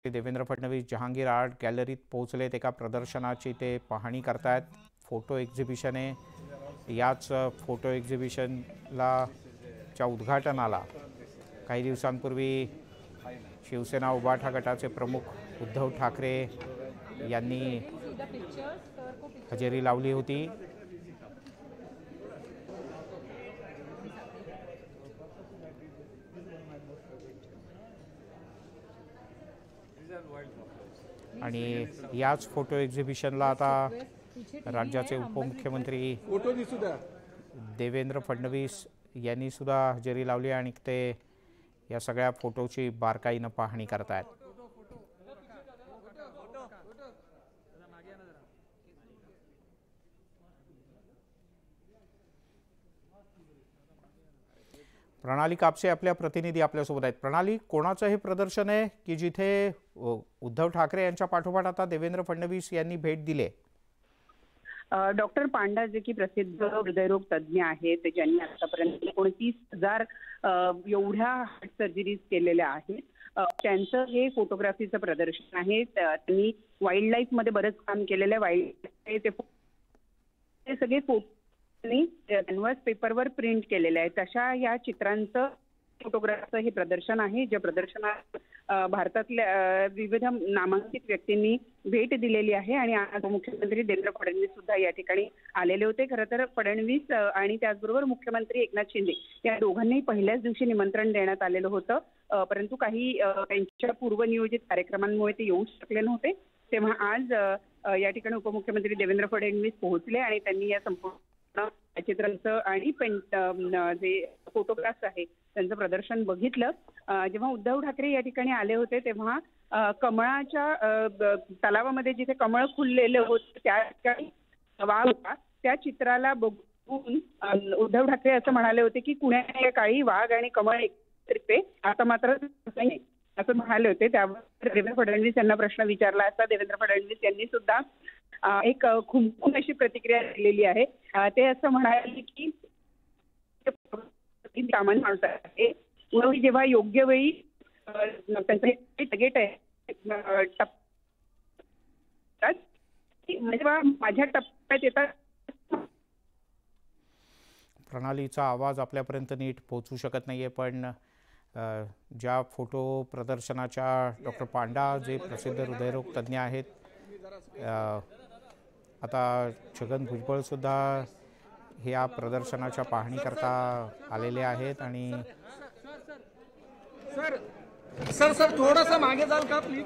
Devendra Fadnavis Jahangir art गॅलरीत पोहोचलेत। एका प्रदर्शनाची ते पाहणी करतायत। फोटो एक्झिबिशन आहे। याच फोटो एक्झिबिशनला च्या उद्घाटनाला काही दिवसांपूर्वी शिवसेना उभाटा गटाचे प्रमुख उद्धव ठाकरे यांनी हजेरी लावली होती। आणि याच फोटो एक्झिबिशनला आता राज्याचे उपमुख्यमंत्री देवेंद्र फडणवीस यांनी सुद्धा हजेरी लावली आणि ते या सगळ्या फोटोची बारकाईने पाहणी करतायत। प्रणाली कापसे आपल्या प्रतिनिधी आपल्यासोबत आहेत। प्रणाली, कोणाचं हे प्रदर्शन आहे की जिथे उद्धव ठाकरे यांच्या पाठोपाठ आता देवेंद्र फडणवीस यांनी भेट दिली? डॉक्टर पांडा जे की प्रसिद्ध हृदयरोग तज्ज्ञ आहेत, ज्यांनी आतापर्यंत 29,000 एवढ्या हार्ट सर्जरीज केलेल्या आहेत, त्यांचं हे फोटोग्राफीचं प्रदर्शन आहे। त्यांनी वाईल्ड लाईफ मध्ये बरंच काम केलेलं आहे। वाईल्ड ते सगळे फोटो कॅनव्हास पेपरवर प्रिंट केलेले आहेत। तशा या चित्रांचं फोटोग्राफचं हे प्रदर्शन आहे। जे प्रदर्शनात भारतातल्या विविध नामांकित व्यक्तींनी भेट दिलेली आहे आणि आज मुख्यमंत्री देवेंद्र फडणवीस सुद्धा या ठिकाणी आलेले होते। खरं तर फडणवीस आणि त्याचबरोबर मुख्यमंत्री एकनाथ शिंदे या दोघांनाही पहिल्याच दिवशी निमंत्रण देण्यात आलेलं होतं, परंतु काही त्यांच्या पूर्वनियोजित कार्यक्रमांमुळे ते येऊ शकले नव्हते। तेव्हा आज या ठिकाणी उपमुख्यमंत्री देवेंद्र फडणवीस पोहोचले आणि त्यांनी या संपूर्ण चित्रांचं आणि जे फोटोग्राफ्स आहे त्यांचं प्रदर्शन बघितलं। जेव्हा उद्धव ठाकरे या ठिकाणी आले होते तेव्हा कमळाच्या तलावामध्ये जिथे कमळ फुललेलं होतं त्या ठिकाणी वाघ होता। त्या चित्राला बघून उद्धव ठाकरे असं म्हणाले होते की कुण्या काळी वाघ आणि कमळ एकत्रित, आता मात्र असं म्हणाले होते। त्यावर देवेंद्र फडणवीस यांना प्रश्न विचारला असता देवेंद्र फडणवीस यांनी सुद्धा एक खुमखुम अशी प्रतिक्रिया दिलेली आहे। ते असं म्हणाले की सामान्य माणूस आहे, जेव्हा योग्य वेळी त्यांचं टार्गेट आहे जेव्हा माझ्या टप्प्यात येतात। प्रणालीचा आवाज आपल्यापर्यंत नीट पोहोचू शकत नाहीये, पण ज्या फोटो प्रदर्शनाच्या डॉक्टर पांडा जे प्रसिद्ध हृदयरोग तज्ज्ञ आहेत, आता छगन भुजबळ सुद्धा ह्या प्रदर्शनाच्या पाहणी करता आलेले आहेत। आणि सर थोडासा मागे जाल का प्लीज?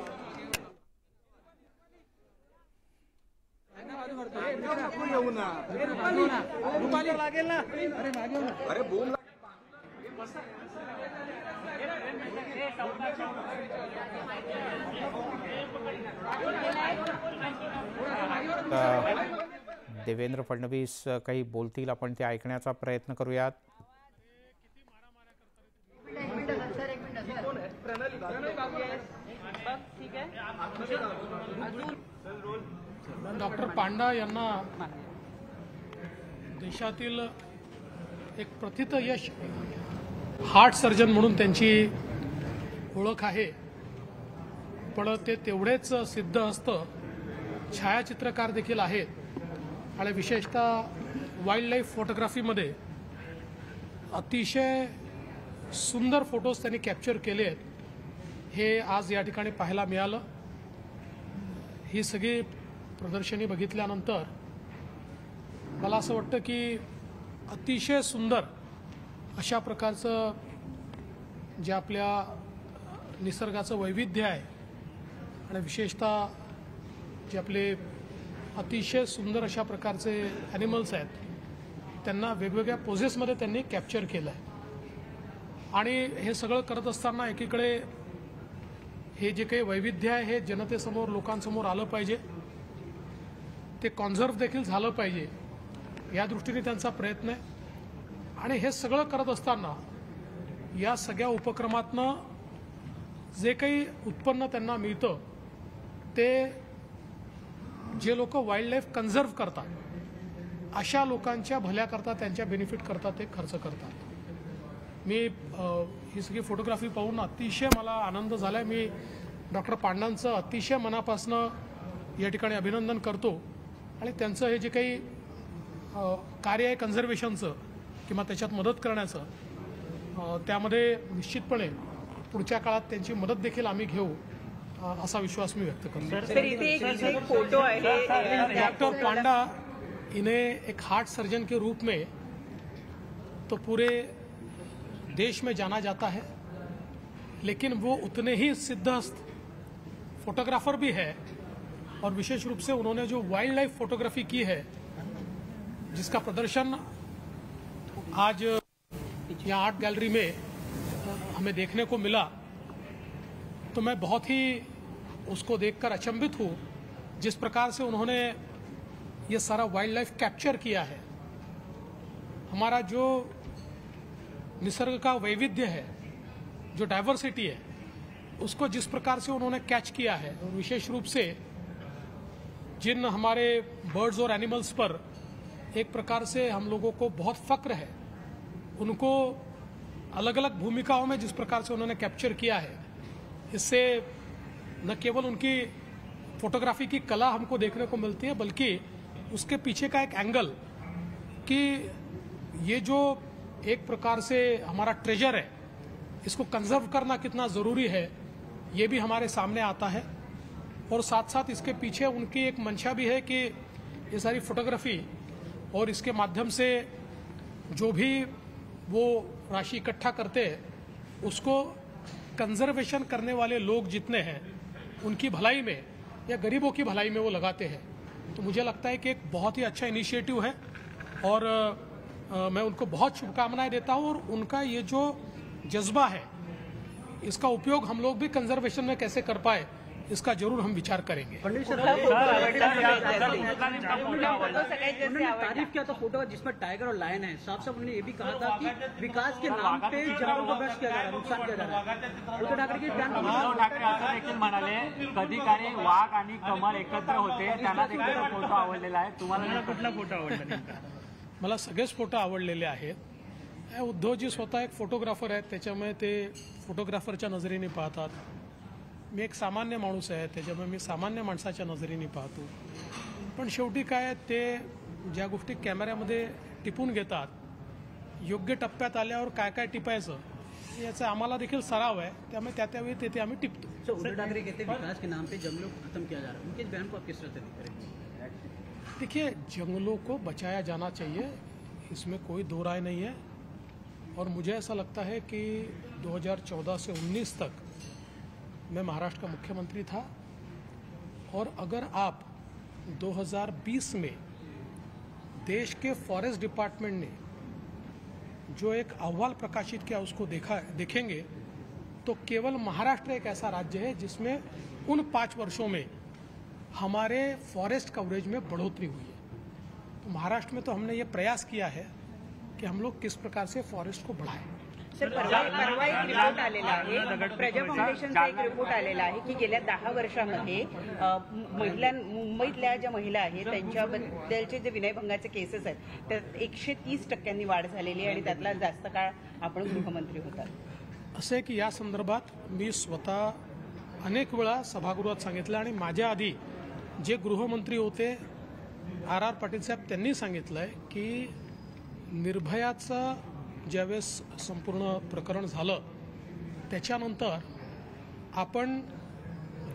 लागेल ना, अरे बोल। देवेंद्र फडणवीस काही बोलतील, आपण ते ऐकण्याचा प्रयत्न करूयात। डॉक्टर पांडा यांना देशातील एक प्रथित यश हार्ट सर्जन म्हणून त्यांची ओळख आहे, पण ते तेवढेच सिद्ध असतं छायाचित्रकार देखील आहेत आणि विशेषतः वाईल्ड लाईफ फोटोग्राफीमध्ये अतिशय सुंदर फोटोज त्यांनी कॅप्चर केले आहेत, हे आज या ठिकाणी पाहायला मिळालं। ही सगळी प्रदर्शनी बघितल्यानंतर मला असं वाटतं की अतिशय सुंदर अशा प्रकारचं जे आपल्या निसर्गाचं वैविध्य आहे आणि विशेषतः जे आपले अतिशय सुंदर अशा प्रकारचे ॲनिमल्स आहेत त्यांना वेगवेगळ्या पोजेसमध्ये त्यांनी कॅप्चर केलं आहे। आणि हे सगळं करत असताना एकीकडे हे जे काही वैविध्य आहे हे जनतेसमोर लोकांसमोर आलं पाहिजे, ते कॉन्झर्व्ह देखील झालं पाहिजे या दृष्टीने त्यांचा प्रयत्न आहे। आणि हे सगळं करत असताना या सगळ्या उपक्रमातनं जे काही उत्पन्न त्यांना मिळतं ते जे लोक वाईल्ड लाईफ कन्झर्व्ह करतात अशा लोकांच्या भल्याकरता, त्यांच्या बेनिफिट करता ते खर्च करतात। मी ही सगळी फोटोग्राफी पाहून अतिशय मला आनंद झाला। मी डॉक्टर पांडांचं अतिशय मनापासनं या ठिकाणी अभिनंदन करतो आणि त्यांचं हे जे काही कार्य आहे कन्झर्वेशनचं किंवा त्याच्यात मदत करण्याचं त्यामध्ये निश्चितपणे पुढच्या काळात त्यांची मदत देखील आम्ही घेऊ असा विश्वास मी व्यक्त करतो। सर इथे एक फोटो आहे डॉक्टर पांडा इन्हें एक हार्ट सर्जन के रूप में तो पूरे देश में जाना जाता है, लेकिन वो उतने ही सिद्धहस्त फोटोग्राफर भी है और विशेष रूप से उन्होंने जो वाइल्ड लाइफ फोटोग्राफी की है जिसका प्रदर्शन आज यहाँ आर्ट गैलरी में हमें देखने को मिला, तो मैं बहुत ही उसको देखकर अचंभित हूँ जिस प्रकार से उन्होंने ये सारा वाइल्ड लाइफ कैप्चर किया है। हमारा जो निसर्ग का वैविध्य है, जो डाइवर्सिटी है, उसको जिस प्रकार से उन्होंने कैच किया है और विशेष रूप से जिन हमारे बर्ड्स और एनिमल्स पर एक प्रकार से हम लोगों को बहुत फक्र है, उनको अलग अलग भूमिकाओं में जिस प्रकार से उन्होंने कैप्चर किया है, इससे न केवल उनकी फोटोग्राफी की कला हमको देखने को मिलती है बल्कि उसके पीछे का एक एंगल कि ये जो एक प्रकार से हमारा ट्रेजर है इसको कंजर्व करना कितना ज़रूरी है ये भी हमारे सामने आता है। और साथ साथ इसके पीछे उनकी एक मंशा भी है कि ये सारी फोटोग्राफी और इसके माध्यम से जो भी वो राशि इकट्ठा करते हैं उसको कंजर्वेशन करने वाले लोग जितने हैं उनकी भलाई में या गरीबों की भलाई में वो लगाते हैं। तो मुझे लगता है कि एक बहुत ही अच्छा इनिशिएटिव है और मैं उनको बहुत शुभकामनाएं देता हूं और उनका ये जो जज्बा है इसका उपयोग हम लोग भी कंजर्वेशन में कैसे कर पाए इसका जरूर हम विचार करेंगे। तारीफ किया था फोटो जिसमें टाइगर और लायन है, साफ साफ उन्होंने ये भी कहा था कि विकास के नाम पे जंगलों को भ्रष्ट किया जा रहा है, नुकसान किया जा रहा है। उद्धव ठाकरे असं देखील म्हणाले कधी काही वाघ आणि कमळ एकत्र होते, त्यांना देखील फोटो आवडलेला आहे। तुम्हाला कुठला फोटो आवडला? मला सगळेच फोटो आवडलेले आहेत। उद्धवजी स्वतः एक फोटोग्राफर आहेत, त्याच्यामुळे ते फोटोग्राफरच्या नजरेने पाहतात। मी एक सामान्य माणूस आहे, त्याच्यामुळे मी सामान्य माणसाच्या नजरेने पाहतो। पण शेवटी काय ते ज्या गोष्टी कॅमेऱ्यामध्ये टिपून घेतात, योग्य टप्प्यात आल्यावर काय काय टिपायचं याचा आम्हाला देखील सराव आहे, त्यामुळे त्यावेळी ते आम्ही टिपतो। उद्धव ठाकरे कहते हैं विकास के नाम पे जंगलों को खत्म किया जा रहा है, उनके बयान को आप किस तरह से देख रहे हैं? देखिए, जंगलों को बचाया जाना चाहिए, इसमें कोई दो राय नहीं है। और मुझे ऐसा लगता है कि 2014 से 19 तक मैं महाराष्ट्र का मुख्यमंत्री था और अगर आप 2020 में देश के फॉरेस्ट डिपार्टमेंट ने जो एक अहवाल प्रकाशित किया उसको देखेंगे तो केवल महाराष्ट्र एक ऐसा राज्य है जिसमें उन 5 वर्षों में हमारे फॉरेस्ट कवरेज में बढ़ोतरी हुई है। तो महाराष्ट्र में तो हमने ये प्रयास किया है कि हम लोग किस प्रकार से फॉरेस्ट को बढ़ाएं। सर परवा एक रिपोर्ट आलेला आहे, प्रजा फाउंडेशनचा एक रिपोर्ट आलेला आहे की गेल्या 10 वर्षांमध्ये मुंबईतल्या ज्या महिला आहेत त्यांच्याबद्दलचे जे विनयभंगाचे केसेस आहेत त्यात 130% वाढ झालेली आहे आणि त्यातला जास्त काळ आपण गृहमंत्री होतात। असं आहे की या संदर्भात मी स्वतः अनेक वेळा सभागृहात सांगितलं आणि माझ्या आधी जे गृहमंत्री होते RR पाटील साहेब त्यांनी सांगितलंय की निर्भयाचं ज्यावेळेस संपूर्ण प्रकरण झालं त्याच्यानंतर आपण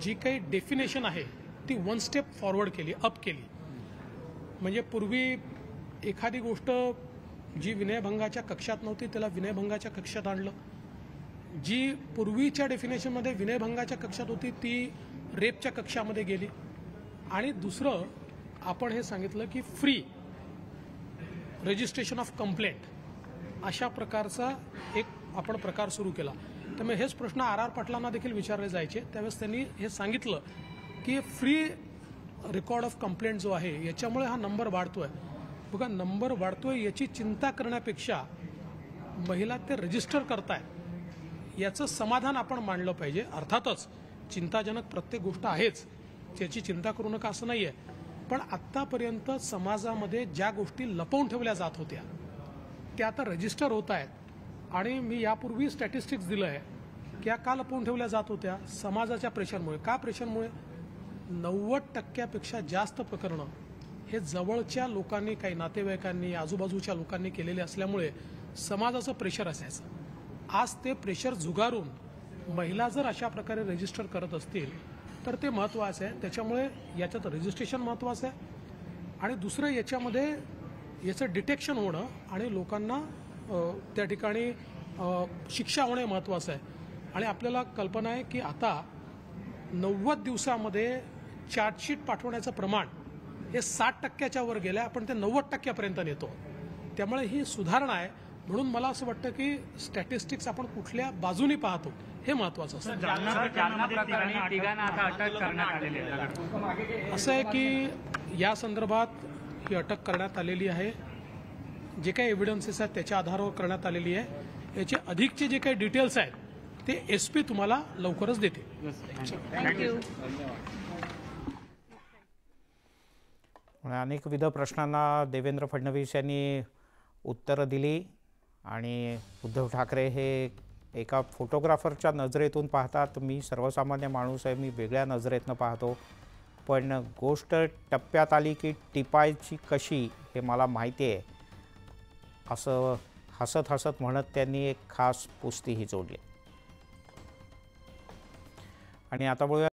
जी काही डेफिनेशन आहे ती 1 स्टेप फॉरवर्ड केली, अप केली। म्हणजे पूर्वी एखादी गोष्ट जी विनयभंगाच्या कक्षात नव्हती त्याला विनयभंगाच्या कक्षात आणलं, जी पूर्वीच्या डेफिनेशनमध्ये विनयभंगाच्या कक्षात होती ती रेपच्या कक्षामध्ये गेली आणि दुसरं आपण हे सांगितलं की फ्री रजिस्ट्रेशन ऑफ कंप्लेंट अशा प्रकारचा एक आपण प्रकार सुरू केला। त्यामुळे हेच प्रश्न RR पाटलांना देखील विचारले जायचे, त्यावेळेस त्यांनी हे सांगितलं की फ्री रेकॉर्ड ऑफ कंप्लेंट जो आहे याच्यामुळे हा नंबर वाढतोय। बघा, नंबर वाढतोय याची चिंता करण्यापेक्षा महिला ते रजिस्टर करतायत याचं समाधान आपण मानलं पाहिजे। अर्थातच चिंताजनक प्रत्येक गोष्ट आहेच, त्याची चिंता करू नका असं नाहीये, पण आतापर्यंत समाजामध्ये ज्या गोष्टी लपवून ठेवल्या जात होत्या त्या आता रजिस्टर होत आहेत। आणि मी यापूर्वी स्टॅटिस्टिक्स दिलं आहे त्या का लपवून ठेवल्या जात होत्या? समाजाच्या प्रेशरमुळे. का प्रेशरमुळे? 90%पेक्षा जास्त प्रकरणं हे जवळच्या लोकांनी, काही नातेवाईकांनी, आजूबाजूच्या लोकांनी केलेले असल्यामुळे समाजाचं प्रेशर असायचं. आज ते प्रेशर झुगारून महिला जर अशा प्रकारे रजिस्टर करत असतील तर ते महत्त्वाचं आहे. त्याच्यामुळे याच्यात रजिस्ट्रेशन महत्त्वाचं आहे आणि दुसरं याच्यामध्ये याचं डिटेक्शन होणं आणि लोकांना त्या ठिकाणी शिक्षा होणे महत्त्वाचं आहे. आणि आपल्याला कल्पना आहे की आता 90 दिवसामध्ये चार्जशीट पाठवण्याचं प्रमाण हे 60% वर गेलं आहे. आपण ते 90% नेतो. त्यामुळे ही सुधारणा आहे. म्हणून मला असं वाटतं की स्टॅटिस्टिक्स आपण कुठल्या बाजूनी पाहतो हे महत्त्वाचं असतं. जालना प्रकरणी तिघांना आता अटक करण्यात आलेली आहे. असं आहे की या संदर्भात ही अटक करण्यात आलेली आहे. जे काही एव्हिडन्सेस आहेत त्याच्या आधारावर करण्यात आलेली आहे. याचे अधिकचे जे काही डिटेल्स आहेत ते SP तुम्हाला लवकरच देतील. अनेकविध प्रश्नांना देवेंद्र फडणवीस यांनी उत्तरं दिली आणि उद्धव ठाकरे हे एका फोटोग्राफरच्या नजरेतून पाहतात. मी सर्वसामान्य माणूस आहे, मी वेगळ्या नजरेतनं पाहतो, पण गोष्ट टप्प्यात आली की टिपायची कशी हे मला माहिती आहे, असं हसत हसत म्हणत त्यांनी एक खास पुस्तीही जोडली. आणि आता बघूया